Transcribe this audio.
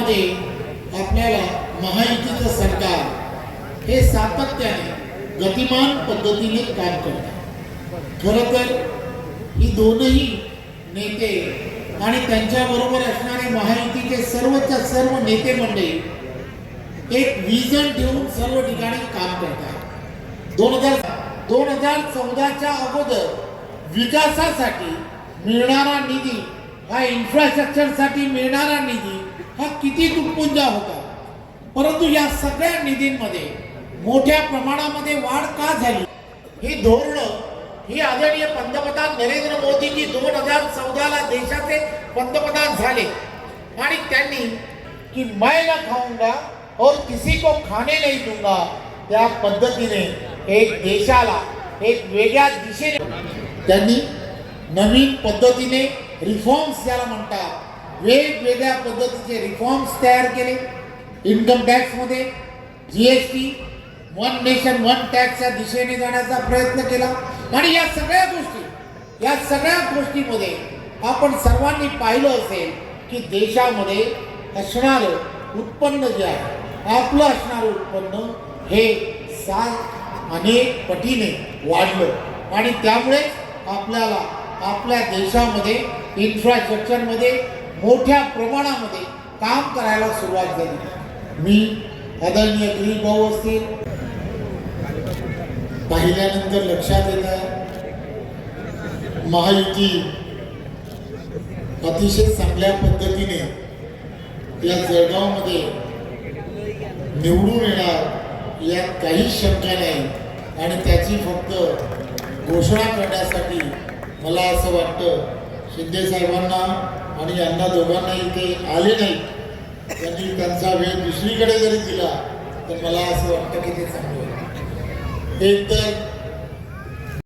राज्यामध्ये आपल्याला महायुतीचं सरकार हे सातत्याने गतिमान पद्धतीने काम करतात। खरं तर ही दोनही नेते आणि त्यांच्याबरोबर असणारे महायुतीचे सर्वच्या सर्व नेते मंडळी एक विजन ठेवून सर्व ठिकाणी काम करतात। 2014च्या अगोदर विकासासाठी मिळणारा निधी हा इन्फ्रास्ट्रक्चरसाठी मिळणारा निधी हा किती तुटपुंजा होता, परंतु या सगळ्या निधींमध्ये मोठ्या प्रमाणामध्ये वाढ का झाली? ही धोरणं ही आदरणीय पंतप्रधान नरेंद्र मोदीजी 2014ला देशाचे पंतप्रधान झाले आणि त्यांनी की मैं न खाऊंगा और किसी को खाने नहीं दूंगा त्या पद्धतीने एक देशाला एक वेगळ्या दिशेने त्यांनी नवीन पद्धतीने रिफॉर्म्स ज्याला म्हणतात वेगवेगळ्या पद्धतीचे रिफॉर्म्स तयार केले। इन्कम टॅक्स मध्ये जीएसटी वन नेशन वन टॅक्सच्या दिशेने जाण्याचा प्रयत्न केला आणि या सगळ्या गोष्टीमध्ये आपण सर्वांनी पाहिलं असेल की देशामध्ये असणारं उत्पन्न जे आहे आपलं असणारं उत्पन्न हे अनेक पटीने वाढलं आणि त्यामुळे आपल्याला आपल्या देशामध्ये इन्फ्रास्ट्रक्चरमध्ये मोठ्या प्रमाणामध्ये काम करायला सुरुवात झाली। मी आदरणीय गिरीश भाऊ असतील पाहिल्यानंतर लक्षात येतं महायुती अतिशय चांगल्या पद्धतीने या जळगावमध्ये निवडून येणार यात काही शंका नाही आणि त्याची फक्त घोषणा करण्यासाठी मला असं वाटतं शिंदे साहेबांना आणि यांना दोघांना इथे आले नाही, त्यांनी त्यांचा वेळ दुसरीकडे जरी दिला तर मला असं वाटतं की ते चांगलं आहे। एक तर